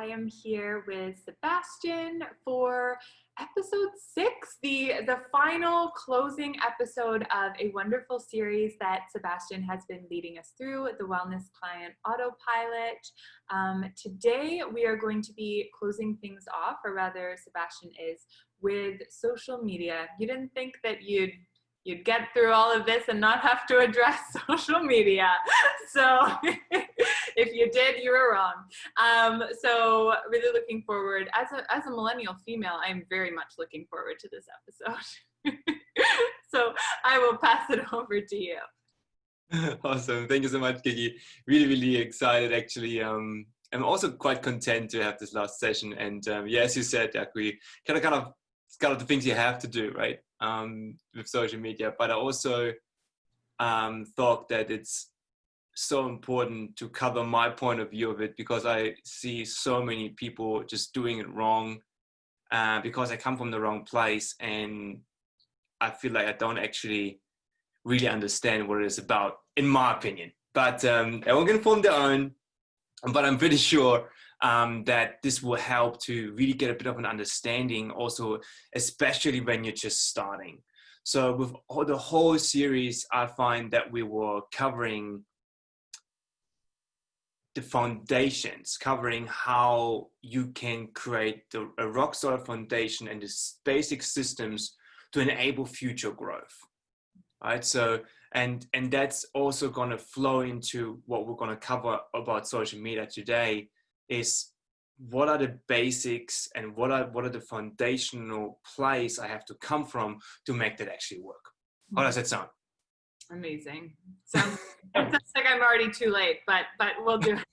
am here with Sebastian for episode 6, the final closing episode of a wonderful series that Sebastian has been leading us through, the Wellness Client Autopilot. Today we are going to be closing things off, or rather Sebastian is, with social media. You didn't think that you'd get through all of this and not have to address social media. So if you did, you were wrong. So really looking forward, as a millennial female, I'm very much looking forward to this episode. So I will pass it over to you. Awesome. Thank you so much, Kiki. Really, really excited, actually. I'm also quite content to have this last session. And yeah, as you said, we kind of the things you have to do, right? With social media, but I also thought that it's so important to cover my point of view of it, because I see so many people just doing it wrong, because I come from the wrong place, and I feel like I don't actually really understand what it is about, in my opinion. But everyone can form their own, but I'm pretty sure that this will help to really get a bit of an understanding also, especially when you're just starting. So with the whole series, I find that we were covering the foundations, covering how you can create a rock solid foundation and the basic systems to enable future growth, right? So, and that's also going to flow into what we're going to cover about social media today, is what are the basics and what are the foundational place I have to come from to make that actually work. How does that sound? Amazing. Sounds like I'm already too late, but we'll do it.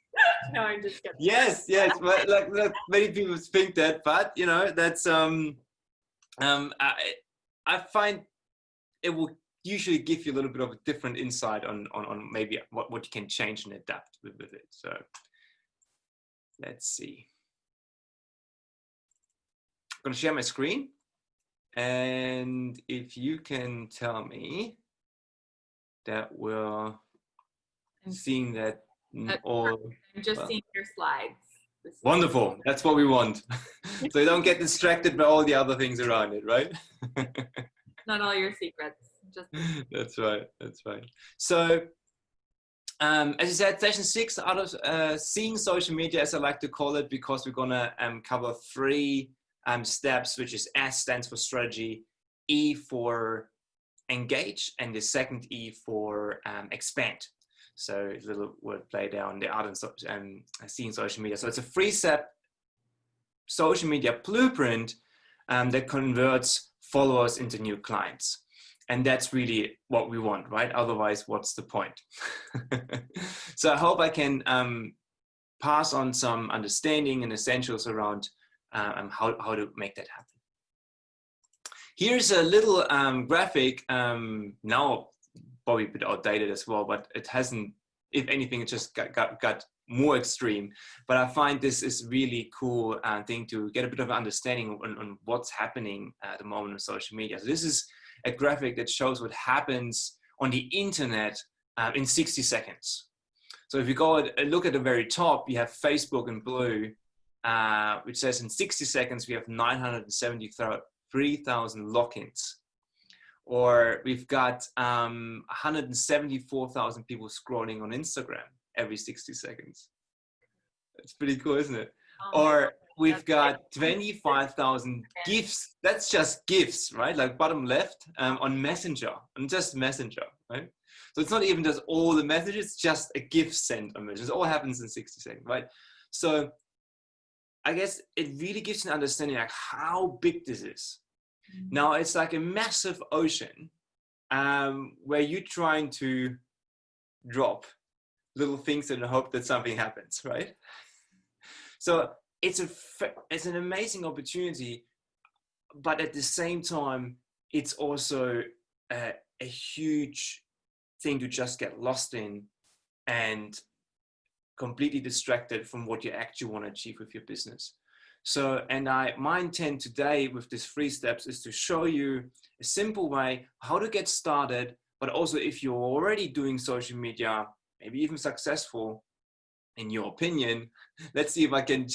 No, I'm just kidding. Yes. But like many people think that, but you know, that's I find it will usually give you a little bit of a different insight on maybe what you can change and adapt with it. So let's see. I'm going to share my screen, and if you can tell me that we're seeing that all. I'm just seeing your slides. Wonderful. That's what we want. So you don't get distracted by all the other things around it, right? Not all your secrets. Just That's right. So as you said, session 6 out of seeing social media, as I like to call it, because we're gonna cover 3 steps, which is S stands for strategy, E for engage, and the second E for expand. So a little word play there on the art and seeing social media. So it's a 3-step social media blueprint that converts followers into new clients. And that's really what we want, right? Otherwise, what's the point? So I hope I can pass on some understanding and essentials around how to make that happen. Here's a little graphic, now probably a bit outdated as well, but it hasn't, if anything, it just got more extreme. But I find this is really cool thing to get a bit of understanding on what's happening at the moment on social media. So this is a graphic that shows what happens on the internet in 60 seconds. So if you go and look at the very top, you have Facebook in blue, which says in 60 seconds, we have 973,000 logins. Or we've got 174,000 people scrolling on Instagram every 60 seconds. It's pretty cool, isn't it? Or we've got 25,000 GIFs. That's just GIFs, right? Like bottom left on Messenger, and just Messenger, right? So it's not even just all the messages, it's just a GIF sent on messages. It all happens in 60 seconds, right? So I guess it really gives you an understanding like how big this is. Now it's like a massive ocean where you're trying to drop little things in the hope that something happens, right? So it's an amazing opportunity, but at the same time, it's also a huge thing to just get lost in and completely distracted from what you actually want to achieve with your business. So, and my intent today with these 3 steps is to show you a simple way how to get started, but also if you're already doing social media, maybe even successful, in your opinion. Let's see if I can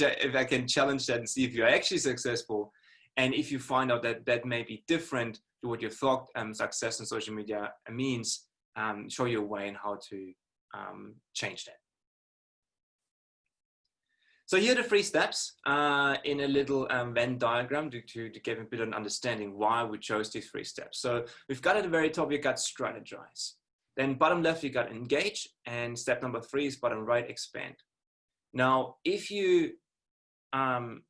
challenge that and see if you're actually successful. And if you find out that that may be different to what you thought success in social media means, show you a way and how to change that. So here are the 3 steps in a little Venn diagram to give a bit of an understanding why we chose these 3 steps. So we've got at the very top, you got strategize. Then bottom left, you got engage. And step number 3 is bottom right, expand. Now, if you have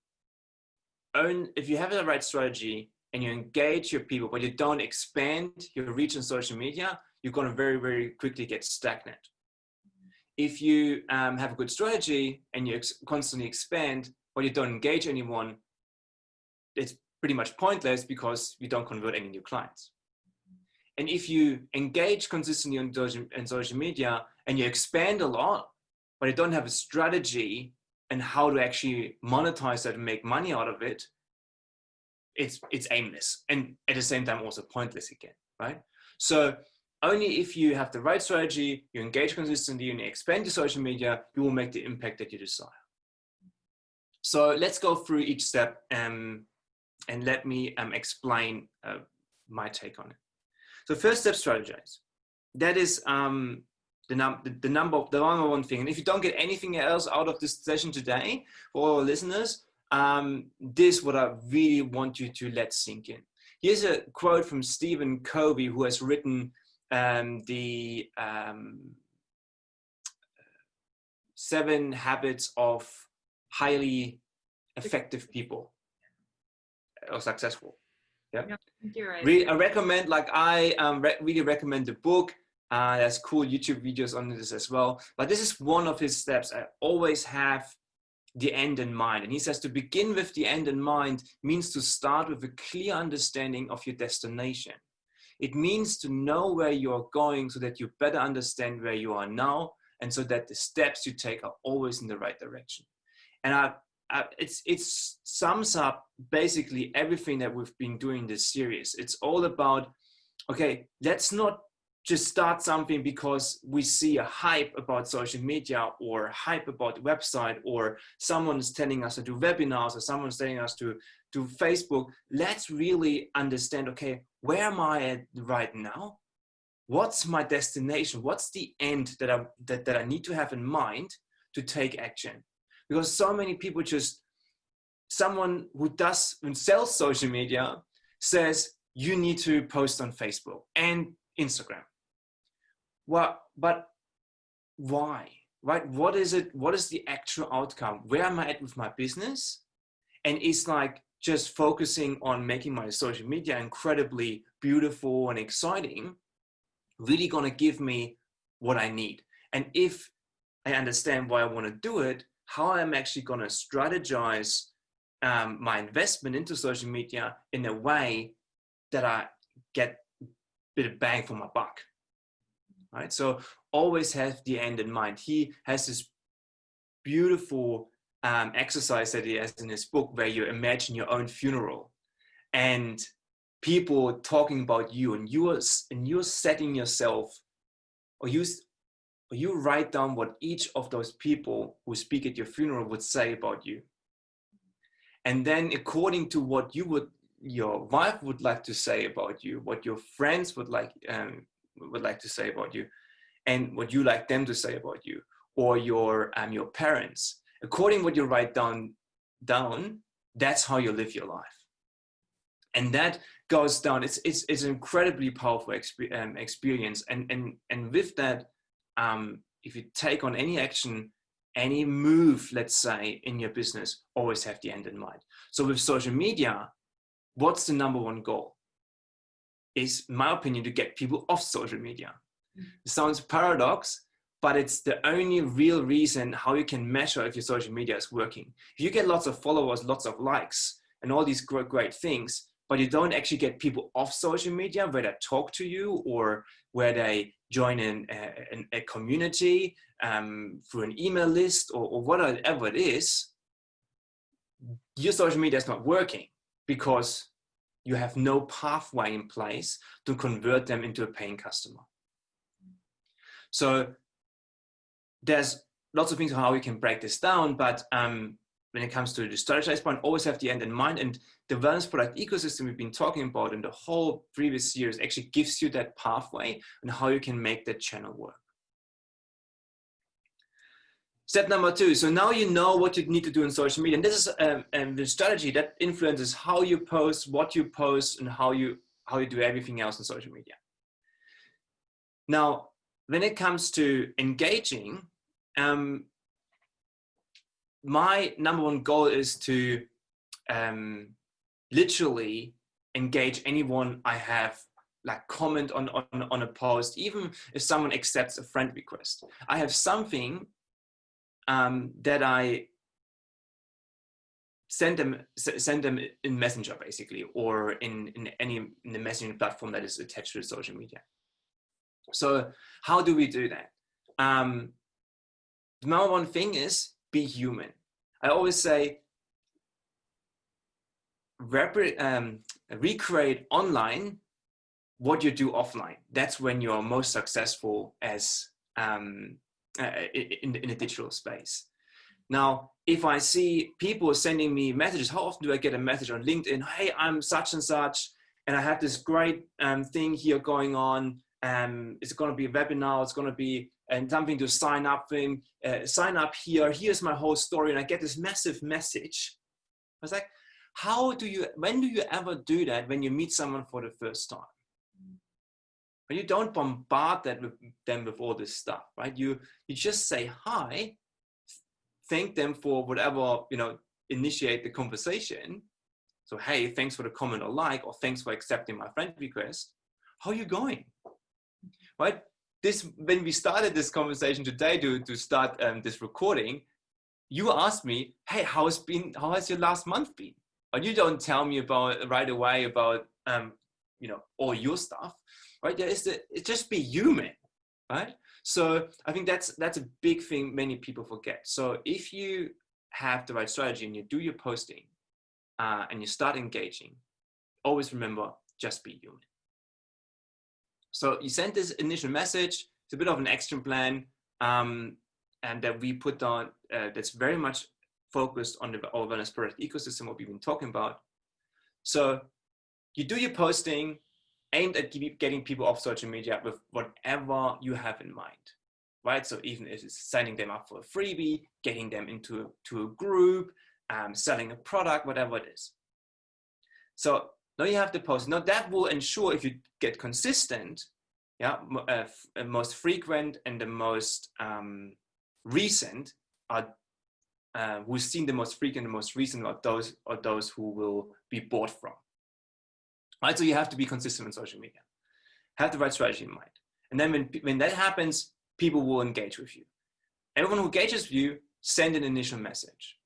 the right strategy and you engage your people, but you don't expand your reach on social media, you're going to very, very quickly get stagnant. If you have a good strategy and you constantly expand, but you don't engage anyone, it's pretty much pointless because you don't convert any new clients. And if you engage consistently on social media and you expand a lot, but you don't have a strategy and how to actually monetize that and make money out of it, it's aimless and at the same time also pointless again, right? So only if you have the right strategy, you engage consistently, and you expand your social media, you will make the impact that you desire. So let's go through each step and let me explain my take on it. So first step, strategize. That is the number one thing. And if you don't get anything else out of this session today, for all our listeners, this is what I really want you to let sink in. Here's a quote from Stephen Covey, who has written the 7 habits of highly effective people or successful. Yeah, you're right. I recommend, really recommend the book. There's cool YouTube videos on this as well. But this is one of his steps. I always have the end in mind. And he says to begin with the end in mind means to start with a clear understanding of your destination. It means to know where you're going so that you better understand where you are now and so that the steps you take are always in the right direction. And it sums up basically everything that we've been doing this series. It's all about, okay, let's not just start something because we see a hype about social media or hype about the website or someone's telling us to do webinars or someone's telling us to do Facebook. Let's really understand, okay, where am I at right now? What's my destination? What's the end that I need to have in mind to take action? Because so many people someone who sells social media says you need to post on Facebook and Instagram. Well, but why, right? What is it? What is the actual outcome? Where am I at with my business? And it's like just focusing on making my social media incredibly beautiful and exciting, really gonna give me what I need. And if I understand why I want to do it, how I'm actually gonna strategize my investment into social media in a way that I get a bit of bang for my buck. Right? So always have the end in mind. He has this beautiful exercise that he has in his book where you imagine your own funeral and people talking about you, and you're setting yourself, or you write down what each of those people who speak at your funeral would say about you. And then according to what your wife would like to say about you, what your friends would like to say about you, and what you like them to say about you, or your parents, according to what you write down, that's how you live your life. And that goes down. It's an incredibly powerful experience. And with that, if you take on any action, any move, let's say, in your business, always have the end in mind. So with social media, what's the number one goal? Is, in my opinion, to get people off social media. It sounds paradox, but it's the only real reason how you can measure if your social media is working. If you get lots of followers, lots of likes, and all these great things, but you don't actually get people off social media where they talk to you or where they join in a community through an email list or whatever it is, your social media is not working because you have no pathway in place to convert them into a paying customer. So there's lots of things on how we can break this down, but when it comes to the strategized point, always have the end in mind. And the wellness product ecosystem we've been talking about in the whole previous series actually gives you that pathway and how you can make that channel work. Step number 2. So now you know what you need to do in social media. And this is the strategy that influences how you post, what you post, and how you do everything else in social media. Now, when it comes to engaging, my number one goal is to literally engage anyone I have like comment on a post, even if someone accepts a friend request. I have something that I send them in Messenger basically, or in the messaging platform that is attached to the social media. So how do we do that? The number one thing is be human. I always say recreate online what you do offline. That's when you're most successful as in a digital space. Now, if I see people sending me messages, how often do I get a message on LinkedIn? Hey, I'm such and such, and I have this great thing here going on. It's going to be a webinar. It's going to be something to sign up in. Sign up here. Here's my whole story, and I get this massive message. I was like, when do you ever do that when you meet someone for the first time? But you don't bombard them with all this stuff, right? You just say hi, thank them for whatever, initiate the conversation. So, hey, thanks for the comment or like, or thanks for accepting my friend request. How are you going? Right? When we started this conversation today to start this recording, you asked me, hey, how has your last month been? But you don't tell me right away about all your stuff. Right? It's just be human, right? So I think that's a big thing many people forget. So if you have the right strategy and you do your posting and you start engaging, always remember, just be human. So you send this initial message. It's a bit of an action plan, and that we put down that's very much focused on our wellness product ecosystem, what we've been talking about. So you do your posting aimed at getting people off social media with whatever you have in mind, right? So even if it's signing them up for a freebie, getting them into a group, selling a product, whatever it is. So now you have the post. Now that will ensure, if you get consistent, most frequent and the most recent are who's seen the most frequent, the most recent are those who will be bought from. Right, so you have to be consistent on social media. Have the right strategy in mind. And then when that happens, people will engage with you. Everyone who engages with you, send an initial message.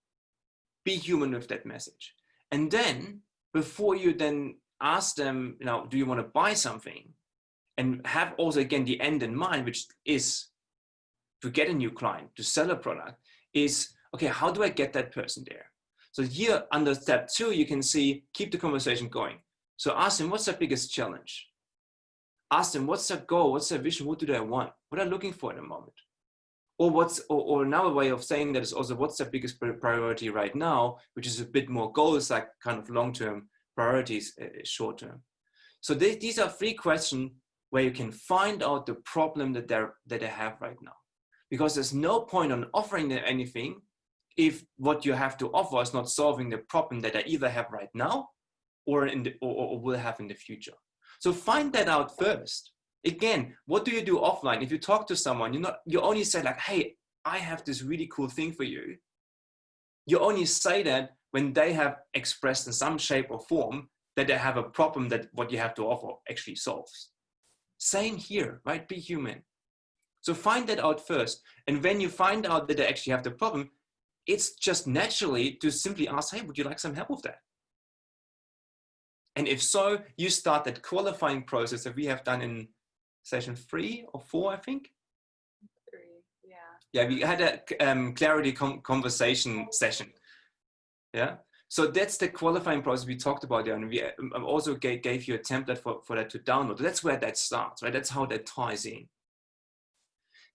Be human with that message. And then, before you then ask them, do you want to buy something? And have also, again, the end in mind, which is to get a new client, to sell a product, is, okay, how do I get that person there? So here, under step 2, you can see, keep the conversation going. So ask them, what's their biggest challenge? Ask them, what's their goal? What's their vision? What do they want? What are they looking for in a moment? Or another way of saying that is also, what's their biggest priority right now, which is a bit more goals, like kind of long-term priorities, short-term. So these are 3 questions where you can find out the problem that they have right now. Because there's no point on offering them anything if what you have to offer is not solving the problem that they either have right now or will have in the future. So find that out first. Again, what do you do offline? If you talk to someone, you only say like, hey, I have this really cool thing for you. You only say that when they have expressed in some shape or form that they have a problem that what you have to offer actually solves. Same here, right? Be human. So find that out first. And when you find out that they actually have the problem, it's just naturally to simply ask, hey, would you like some help with that? And if so, you start that qualifying process that we have done in session 3 or 4, I think. 3, yeah. Yeah, we had a clarity conversation session. Yeah. So that's the qualifying process we talked about there. And we also gave you a template for that to download. That's where that starts, right? That's how that ties in.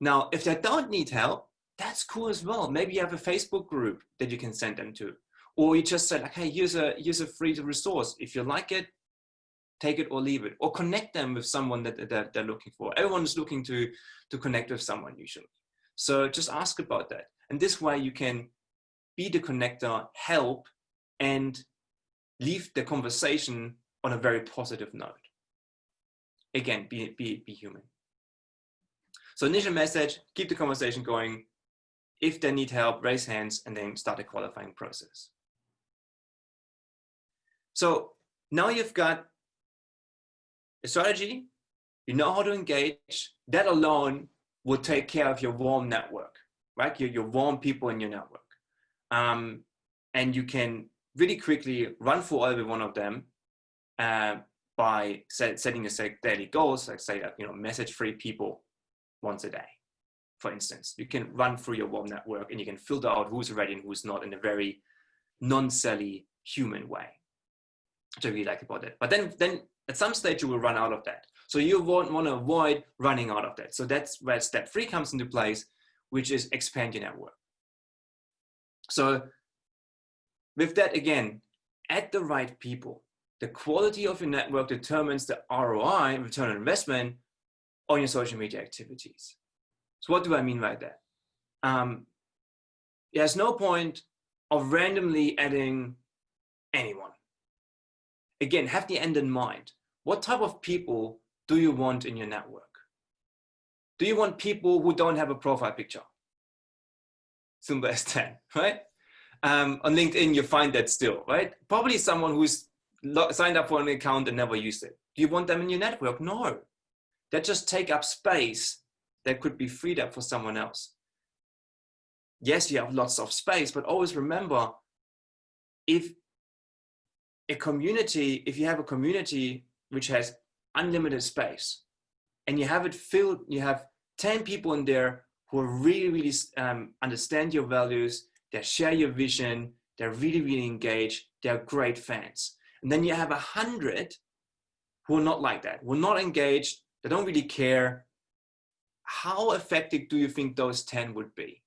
Now, if they don't need help, that's cool as well. Maybe you have a Facebook group that you can send them to, or you just said, like, hey, here's a free resource. If you like it, take it or leave it, or connect them with someone that they're looking for. Everyone is looking to connect with someone usually. So just ask about that. And this way you can be the connector, help, and leave the conversation on a very positive note. Again, be human. So initial message, keep the conversation going. If they need help, raise hands, and then start a qualifying process. So now you've got a strategy, you know how to engage. That alone will take care of your warm network, right? Your warm people in your network. And you can really quickly run through every one of them by setting a daily goals, like say, message 3 people once a day, for instance. You can run through your warm network and you can filter out who's ready and who's not in a very non-selly human way, which I really like about it. But then at some stage you will run out of that. So you want to avoid running out of that. So that's where step 3 comes into place, which is expand your network. So with that, again, add the right people. The quality of your network determines the ROI, return on investment, on your social media activities. So what do I mean by that? There's no point of randomly adding anyone. Again, have the end in mind. What type of people do you want in your network? Do you want people who don't have a profile picture? Simple as that, right? On LinkedIn, you find that still, right? Probably someone who's signed up for an account and never used it. Do you want them in your network? No. That just take up space that could be freed up for someone else. Yes, you have lots of space, but always remember, if you have a community which has unlimited space and you have it filled, you have 10 people in there who really understand your values, they share your vision, they're really engaged, they're great fans. And then you have 100 who are not like that, who are not engaged, they don't really care. How effective do you think those 10 would be?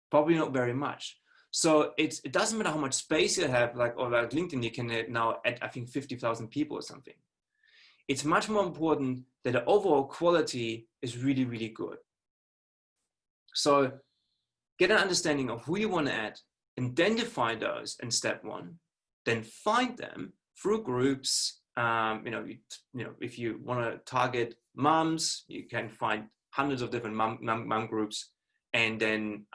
Probably not very much. So it doesn't matter how much space you have, like LinkedIn, you can now add, I think, 50,000 people or something. It's much more important that the overall quality is really good. So get an understanding of who you want to add, identify those in step 1, then find them through groups. If you want to target moms, you can find hundreds of different mom groups, and then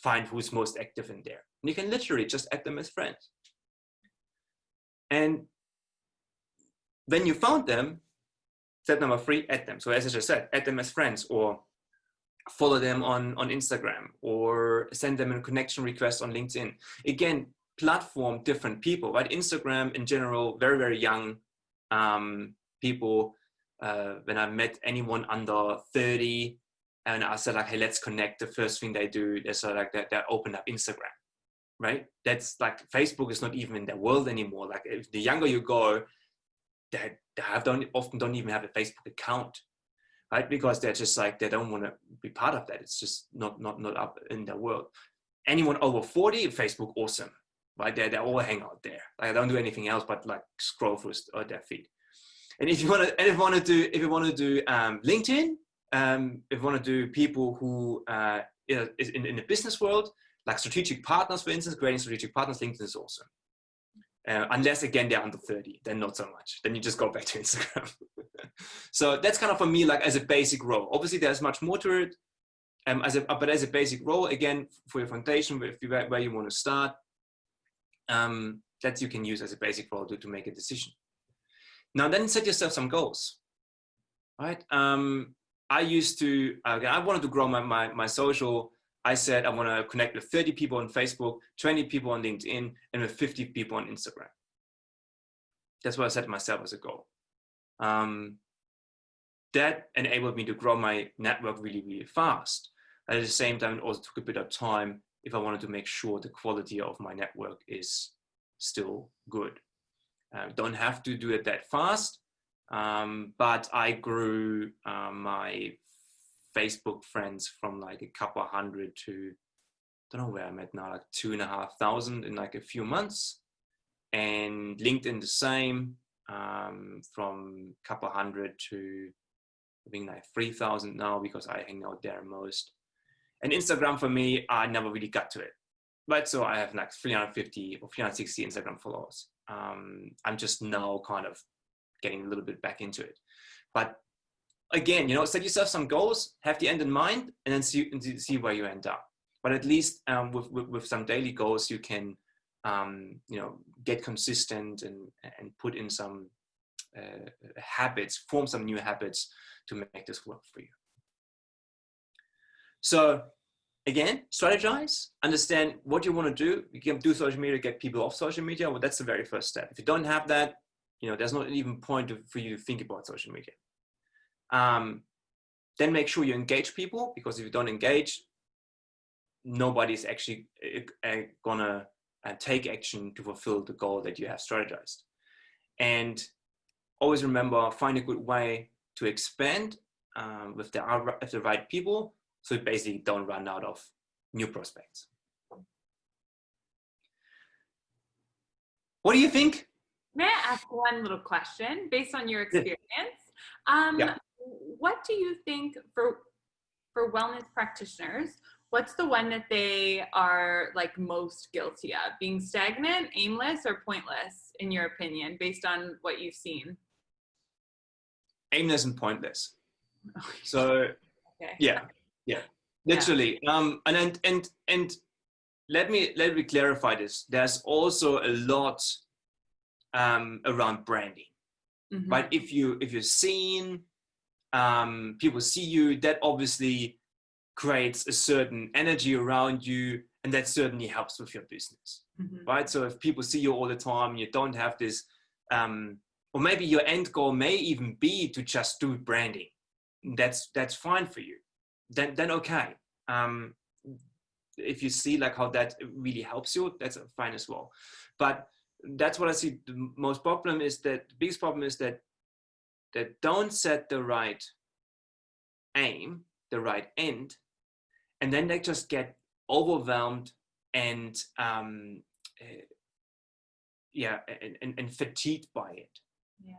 find who's most active in there. And you can literally just add them as friends. And when you found them, step number 3, add them. So as I just said, add them as friends, or follow them on Instagram, or send them a connection request on LinkedIn. Again, platform different people, right? Instagram in general, very young people. When I met anyone under 30 and I said, like, hey, let's connect, the first thing they do, they sort of like that, they open up Instagram, right? That's like, Facebook is not even in their world anymore. Like, if the younger you go, they often don't even have a Facebook account, right? Because they're just like, they don't want to be part of that. It's just not up in their world. Anyone over 40, Facebook, awesome, right? They all hang out there. Like, I don't do anything else but like scroll through their feed. And if you want to do LinkedIn, if you want to do people who is in the business world, like strategic partners, for instance, creating strategic partners, LinkedIn is awesome. Unless, again, they're under 30, then not so much. Then you just go back to Instagram. So that's kind of, for me, like, as a basic role. Obviously, there's much more to it. But as a basic role, again, for your foundation, where you want to start, that you can use as a basic role to make a decision. Now, then set yourself some goals, right? I wanted to grow my social. I said I want to connect with 30 people on Facebook, 20 people on LinkedIn, and with 50 people on Instagram. That's what I set myself as a goal. That enabled me to grow my network really fast. At the same time, it also took a bit of time if I wanted to make sure the quality of my network is still good. Don't have to do it that fast, but I grew my Facebook friends from like a couple hundred to, I don't know where I'm at now, like 2,500 in like a few months. And LinkedIn the same, from a couple hundred to I think like 3,000 now, because I hang out there most. And Instagram for me, I never really got to it. But so I have like 350 or 360 Instagram followers. I'm just now kind of getting a little bit back into it. But again, set yourself some goals, have the end in mind, and then see where you end up. But at least with some daily goals, you can get consistent and put in some habits, form some new habits to make this work for you. So again, strategize, understand what you want to do. You can do social media, get people off social media. Well, that's the very first step. If you don't have that, there's not even point for you to think about social media. Then make sure you engage people, because if you don't engage, nobody's actually gonna take action to fulfill the goal that you have strategized. And always remember, find a good way to expand with the right people, so you basically don't run out of new prospects. What do you think? May I ask one little question based on your experience? Yeah. What do you think for wellness practitioners, what's the one that they are like most guilty of? Being stagnant, aimless, or pointless, in your opinion, based on what you've seen? Aimless and pointless. So okay. yeah, literally. And let me clarify this. There's also a lot around branding, Mm-hmm. right? If you're seen, people see you, that obviously creates a certain energy around you, and that certainly helps with your business, Mm-hmm. right? So if people see you all the time, you don't have this, or maybe your end goal may even be to just do branding. That's fine for you. Then okay. If you see like how that really helps you, that's fine as well. But that's what I see. The biggest problem is that don't set the right aim, the right end, and then they just get overwhelmed and fatigued by it. Yeah.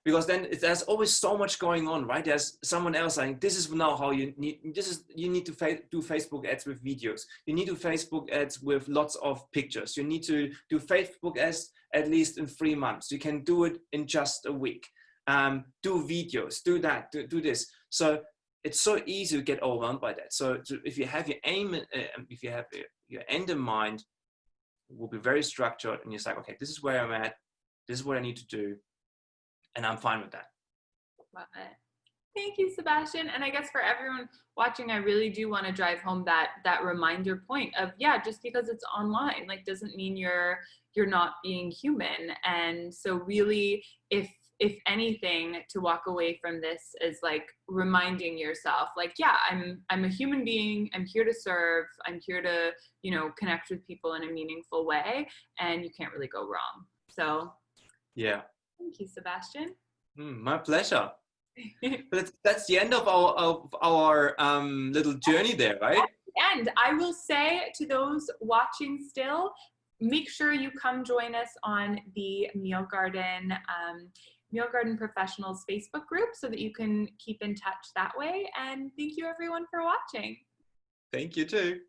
Because then there's always so much going on, right? There's someone else saying, this is now how you need to do Facebook ads with videos. You need to Facebook ads with lots of pictures. You need to do Facebook ads at least in 3 months. You can do it in just a week. Do videos, do that, do this. So it's so easy to get overwhelmed by that. So if you have your aim, if you have your end in mind, it will be very structured, and you're like, okay, this is where I'm at. This is what I need to do. And I'm fine with that. Love it. Thank you, Sebastian. And I guess for everyone watching, I really do want to drive home that reminder point of, just because it's online, like, doesn't mean you're not being human. And so really, if anything, to walk away from this is like reminding yourself, like, I'm a human being. I'm here to serve. I'm here to, connect with people in a meaningful way, and you can't really go wrong. So yeah. Thank you, Sebastian. My pleasure. But that's the end of our little journey there, right? And I will say to those watching still, make sure you come join us on the Meal Garden Professionals Facebook group, so that you can keep in touch that way. And thank you everyone for watching. Thank you too.